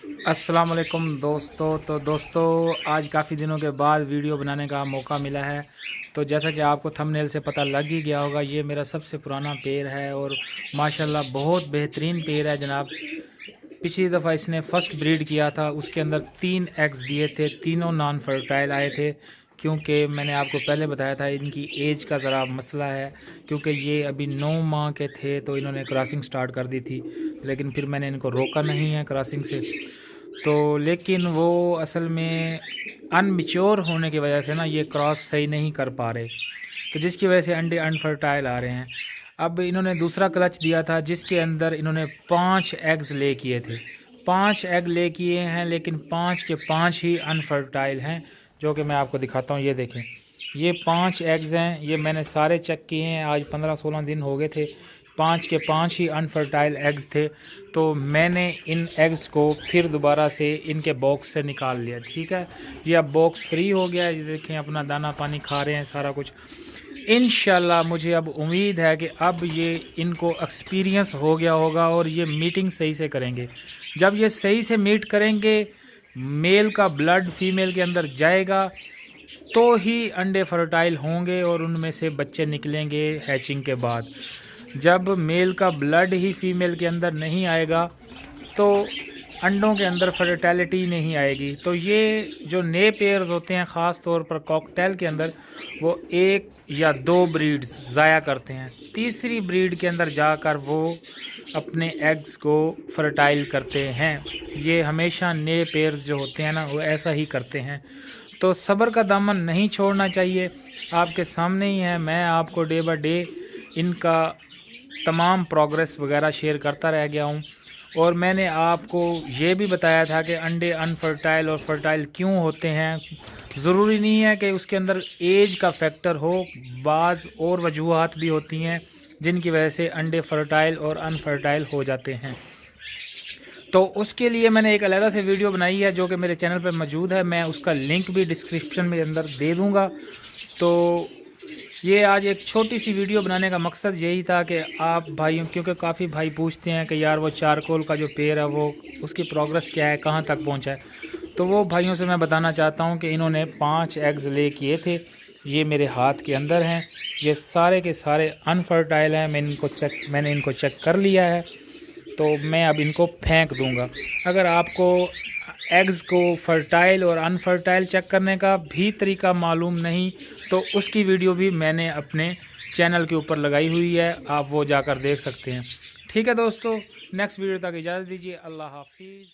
अस्सलाम वालेकुम दोस्तों। तो दोस्तों, आज काफ़ी दिनों के बाद वीडियो बनाने का मौका मिला है। तो जैसा कि आपको थंबनेल से पता लग ही गया होगा, ये मेरा सबसे पुराना पेड़ है और माशाल्लाह बहुत बेहतरीन पेड़ है जनाब। पिछली दफ़ा इसने फर्स्ट ब्रीड किया था, उसके अंदर 3 एग्स दिए थे, तीनों नॉन फर्टाइल आए थे। क्योंकि मैंने आपको पहले बताया था इनकी एज का ज़रा मसला है, क्योंकि ये अभी 9 माह के थे तो इन्होंने क्रॉसिंग स्टार्ट कर दी थी। लेकिन फिर मैंने इनको रोका नहीं है क्रॉसिंग से। तो लेकिन वो असल में अनमिच्योर होने की वजह से ना ये क्रॉस सही नहीं कर पा रहे, तो जिसकी वजह से अंडे अनफर्टाइल आ रहे हैं। अब इन्होंने दूसरा क्लच दिया था जिसके अंदर इन्होंने 5 एग्स ले किए थे। 5 एग ले किए हैं, लेकिन 5 के 5 ही अनफर्टाइल हैं, जो कि मैं आपको दिखाता हूँ। ये देखें, ये 5 एग्स हैं, ये मैंने सारे चेक किए हैं, आज 15-16 दिन हो गए थे। 5 के 5 ही अनफर्टाइल एग्स थे। तो मैंने इन एग्स को फिर दोबारा से इनके बॉक्स से निकाल लिया। ठीक है, ये अब बॉक्स फ्री हो गया है। ये देखें, अपना दाना पानी खा रहे हैं, सारा कुछ। इंशाल्लाह मुझे अब उम्मीद है कि अब ये इनको एक्सपीरियंस हो गया होगा और ये मीटिंग सही से करेंगे। जब ये सही से मीट करेंगे, मेल का ब्लड फीमेल के अंदर जाएगा, तो ही अंडे फर्टाइल होंगे और उनमें से बच्चे निकलेंगे हैचिंग के बाद। जब मेल का ब्लड ही फीमेल के अंदर नहीं आएगा तो अंडों के अंदर फर्टिलिटी नहीं आएगी। तो ये जो नए पेयर्स होते हैं, ख़ास तौर पर कॉकटेल के अंदर, वो 1 या 2 ब्रीड्स ज़ाया करते हैं। तीसरी ब्रीड के अंदर जाकर वो अपने एग्स को फर्टाइल करते हैं। ये हमेशा नए पेयर्स जो होते हैं ना, वो ऐसा ही करते हैं। तो सब्र का दामन नहीं छोड़ना चाहिए। आपके सामने ही है, मैं आपको डे बाय डे इनका तमाम प्रोग्रेस वगैरह शेयर करता रह गया हूँ। और मैंने आपको ये भी बताया था कि अंडे अनफर्टाइल और फर्टाइल क्यों होते हैं। ज़रूरी नहीं है कि उसके अंदर एज का फैक्टर हो, बाज़ और वजूहात भी होती हैं जिनकी वजह से अंडे फर्टाइल और अनफर्टाइल हो जाते हैं। तो उसके लिए मैंने एक अलग से वीडियो बनाई है जो कि मेरे चैनल पर मौजूद है। मैं उसका लिंक भी डिस्क्रिप्शन में अंदर दे दूँगा। तो ये आज एक छोटी सी वीडियो बनाने का मकसद यही था कि आप भाइयों, क्योंकि काफ़ी भाई पूछते हैं कि यार वो चारकोल का जो पेड़ है वो उसकी प्रोग्रेस क्या है, कहाँ तक पहुँचा है। तो वो भाइयों से मैं बताना चाहता हूँ कि इन्होंने 5 एग्स ले किए थे। ये मेरे हाथ के अंदर हैं, ये सारे के सारे अनफर्टाइल हैं। मैंने इनको चेक कर लिया है। तो मैं अब इनको फेंक दूंगा। अगर आपको एग्स को फर्टाइल और अनफर्टाइल चेक करने का भी तरीका मालूम नहीं, तो उसकी वीडियो भी मैंने अपने चैनल के ऊपर लगाई हुई है, आप वो जाकर देख सकते हैं। ठीक है दोस्तों, नेक्स्ट वीडियो तक इजाज़त दीजिए। अल्लाह हाफिज़।